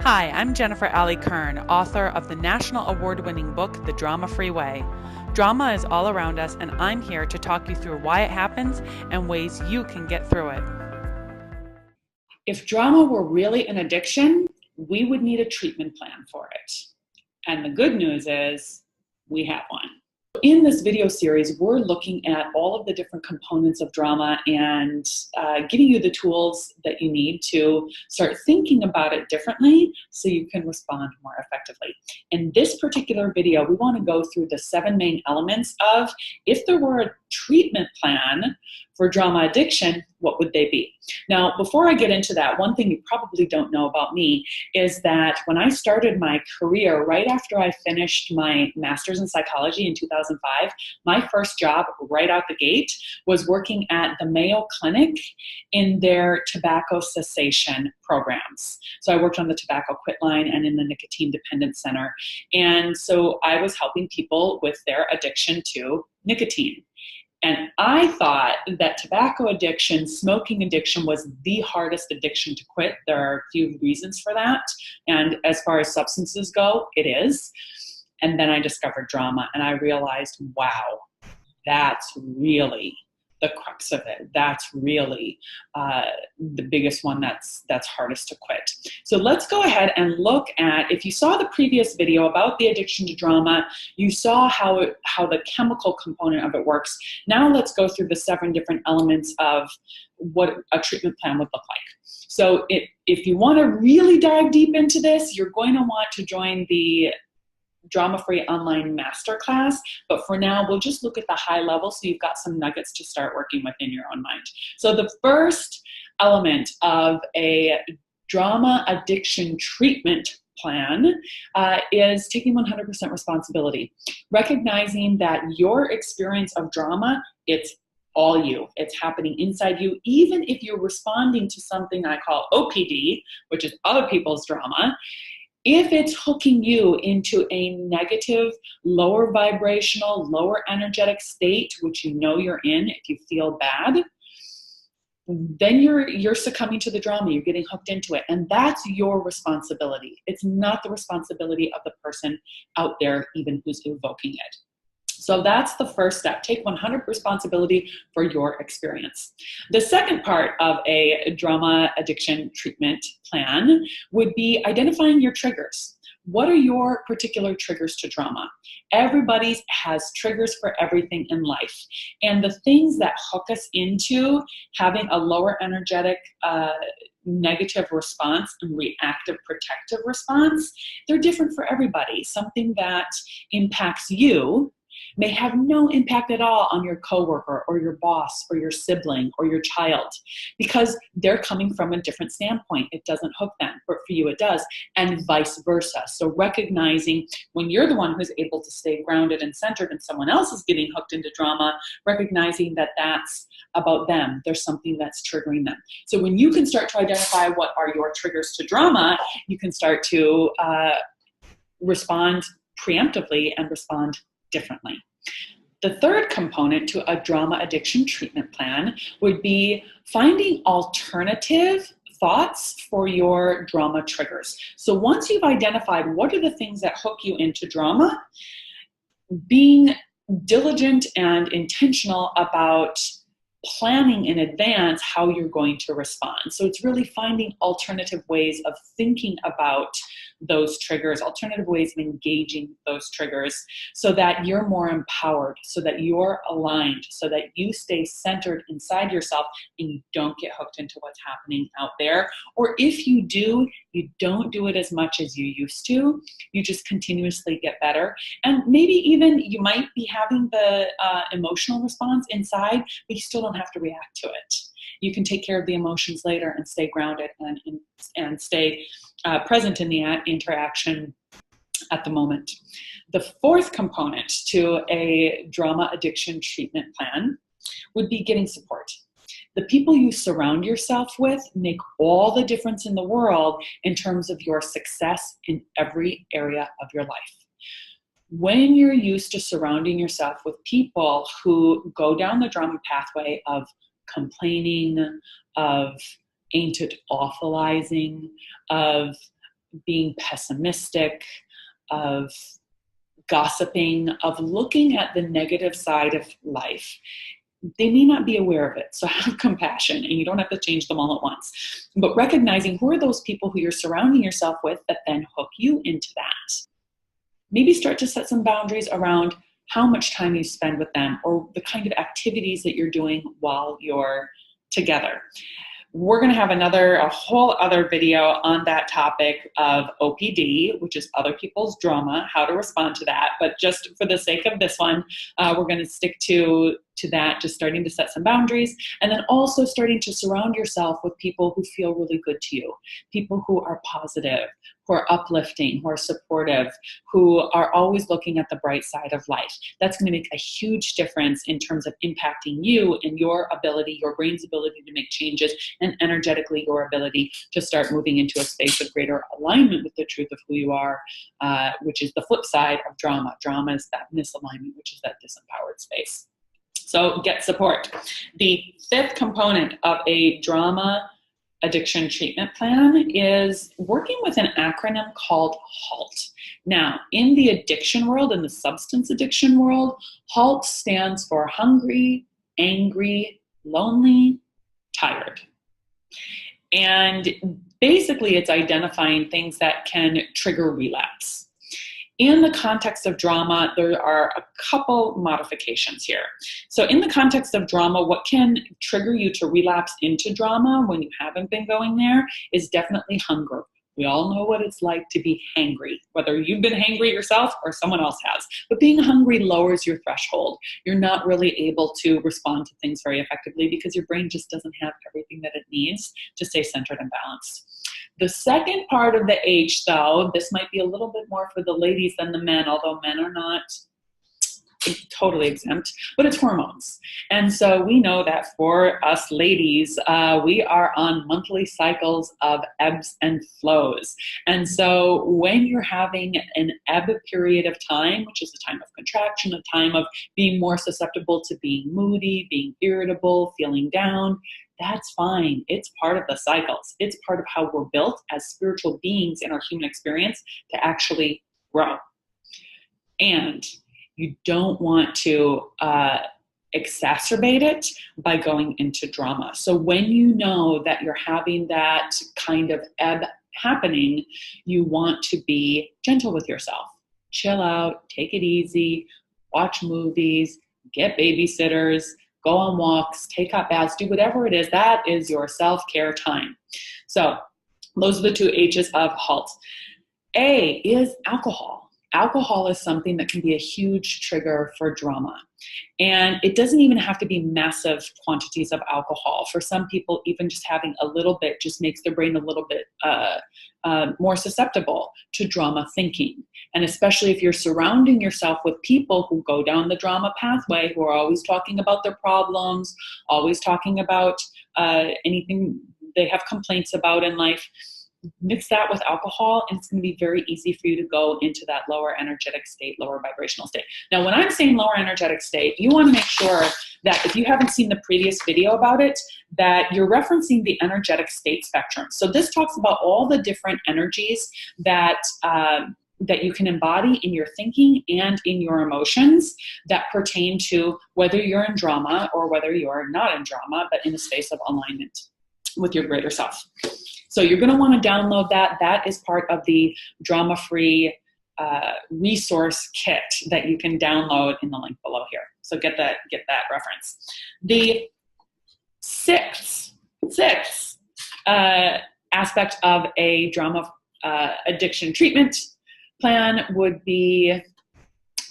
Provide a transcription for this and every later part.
Hi, I'm Jennifer Ali Kern, author of the national award-winning book, The Drama-Free Way. Drama is all around us, and I'm here to talk you through why it happens and ways you can get through it. If drama were really an addiction, we would need a treatment plan for it. And the good news is we have one. In this video series, we're looking at all of the different components of drama and giving you the tools that you need to start thinking about it differently so you can respond more effectively. In this particular video, we want to go through the 7 main elements of if there were a treatment plan for drama addiction, what would they be? Now, before I get into that, one thing you probably don't know about me is that when I started my career, right after I finished my master's in psychology in 2005, my first job right out the gate was working at the Mayo Clinic in their tobacco cessation programs. So I worked on the tobacco quit line and in the nicotine dependence center. And so I was helping people with their addiction to nicotine. And I thought that tobacco addiction, smoking addiction was the hardest addiction to quit. There are a few reasons for that. And as far as substances go, it is. And then I discovered drama and I realized, wow, that's really the crux of it. That's really the biggest one that's hardest to quit. So let's go ahead and look at, if you saw the previous video about the addiction to drama, you saw how the chemical component of it works. Now let's go through the 7 different elements of what a treatment plan would look like. So if you want to really dive deep into this, you're going to want to join the Drama-Free Online Masterclass, but for now, we'll just look at the high level so you've got some nuggets to start working with in your own mind. So the first element of a drama addiction treatment plan is taking 100% responsibility. Recognizing that your experience of drama, it's all you. It's happening inside you, even if you're responding to something I call OPD, which is other people's drama. If it's hooking you into a negative, lower vibrational, lower energetic state, which you know you're in if you feel bad, then you're succumbing to the drama. You're getting hooked into it. And that's your responsibility. It's not the responsibility of the person out there, even who's evoking it. So that's the first step. Take 100% responsibility for your experience. The second part of a drama addiction treatment plan would be identifying your triggers. What are your particular triggers to drama? Everybody has triggers for everything in life. And the things that hook us into having a lower energetic negative response and reactive protective response, they're different for everybody. Something that impacts you may have no impact at all on your coworker or your boss or your sibling or your child because they're coming from a different standpoint. It doesn't hook them, but for you it does, and vice versa. So recognizing when you're the one who's able to stay grounded and centered and someone else is getting hooked into drama, recognizing that that's about them. There's something that's triggering them. So when you can start to identify what are your triggers to drama, you can start to respond preemptively and respond differently. The third component to a drama addiction treatment plan would be finding alternative thoughts for your drama triggers. So once you've identified what are the things that hook you into drama, being diligent and intentional about planning in advance how you're going to respond. So it's really finding alternative ways of thinking about those triggers, alternative ways of engaging those triggers so that you're more empowered, so that you're aligned, so that you stay centered inside yourself and you don't get hooked into what's happening out there. Or if you do, you don't do it as much as you used to. You just continuously get better. And maybe even you might be having the emotional response inside, but you still don't have to react to it. You can take care of the emotions later and stay grounded and stay present in the interaction at the moment. The fourth component to a drama addiction treatment plan would be getting support. The people you surround yourself with make all the difference in the world in terms of your success in every area of your life. When you're used to surrounding yourself with people who go down the drama pathway of complaining, of ain't it awfulizing, of being pessimistic, of gossiping, of looking at the negative side of life. They may not be aware of it, so have compassion, and you don't have to change them all at once. But recognizing who are those people who you're surrounding yourself with that then hook you into that. Maybe start to set some boundaries around how much time you spend with them or the kind of activities that you're doing while you're together. We're going to have a whole other video on that topic of OPD, which is other people's drama, how to respond to that. But just for the sake of this one, we're going to stick to that, just starting to set some boundaries, and then also starting to surround yourself with people who feel really good to you, people who are positive, who are uplifting, who are supportive, who are always looking at the bright side of life. That's going to make a huge difference in terms of impacting you and your ability, your brain's ability to make changes, and energetically your ability to start moving into a space of greater alignment with the truth of who you are, which is the flip side of drama. Drama is that misalignment, which is that disempowered space. So get support. The fifth component of a drama addiction treatment plan is working with an acronym called HALT. Now, in the addiction world, in the substance addiction world, HALT stands for hungry, angry, lonely, tired. And basically, it's identifying things that can trigger relapse. In the context of drama, there are a couple modifications here. So in the context of drama, what can trigger you to relapse into drama when you haven't been going there is definitely hunger. We all know what it's like to be hangry, whether you've been hangry yourself or someone else has. But being hungry lowers your threshold. You're not really able to respond to things very effectively because your brain just doesn't have everything that it needs to stay centered and balanced. The second part of the H, though, this might be a little bit more for the ladies than the men, although men are not totally exempt, but it's hormones. And so we know that for us ladies, we are on monthly cycles of ebbs and flows. And so when you're having an ebb period of time, which is a time of contraction, a time of being more susceptible to being moody, being irritable, feeling down, that's fine. It's part of the cycles. It's part of how we're built as spiritual beings in our human experience to actually grow. And you don't want to exacerbate it by going into drama. So when you know that you're having that kind of ebb happening, you want to be gentle with yourself. Chill out, take it easy, watch movies, get babysitters, go on walks, take hot baths, do whatever it is. That is your self-care time. So those are the two H's of HALT. A is alcohol. Alcohol is something that can be a huge trigger for drama. And it doesn't even have to be massive quantities of alcohol. For some people, even just having a little bit just makes their brain a little bit more susceptible to drama thinking. And especially if you're surrounding yourself with people who go down the drama pathway, who are always talking about their problems, always talking about anything they have complaints about in life, mix that with alcohol, and it's going to be very easy for you to go into that lower energetic state, lower vibrational state. Now, when I'm saying lower energetic state, you want to make sure that if you haven't seen the previous video about it, that you're referencing the energetic state spectrum. So this talks about all the different energies that you can embody in your thinking and in your emotions that pertain to whether you're in drama or whether you're not in drama, but in a space of alignment with your greater self. So you're going to want to download that. That is part of the drama-free resource kit that you can download in the link below here. So get that reference. The sixth aspect of a drama addiction treatment plan would be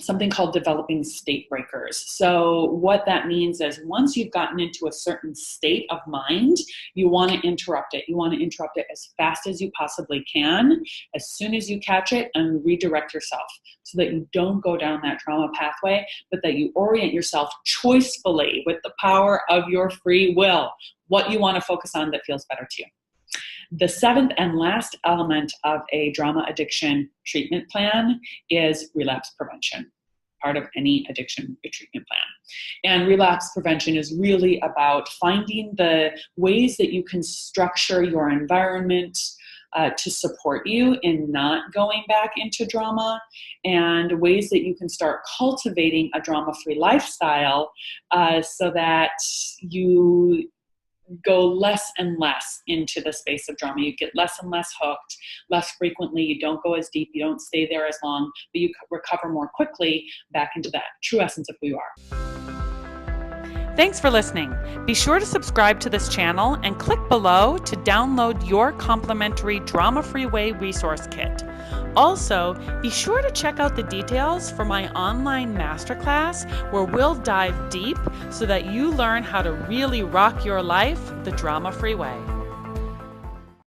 something called developing state breakers. So what that means is once you've gotten into a certain state of mind, you want to interrupt it. You want to interrupt it as fast as you possibly can, as soon as you catch it, and redirect yourself so that you don't go down that trauma pathway, but that you orient yourself choicefully with the power of your free will, what you want to focus on that feels better to you. The seventh and last element of a drama addiction treatment plan is relapse prevention, part of any addiction treatment plan. And relapse prevention is really about finding the ways that you can structure your environment, to support you in not going back into drama, and ways that you can start cultivating a drama-free lifestyle so that you go less and less into the space of drama. You get less and less hooked, less frequently. You don't go as deep. You don't stay there as long, but you recover more quickly back into that true essence of who you are. Thanks for listening. Be sure to subscribe to this channel and click below to download your complimentary Drama-Free Way resource kit. Also, be sure to check out the details for my online masterclass where we'll dive deep so that you learn how to really rock your life the drama-free way.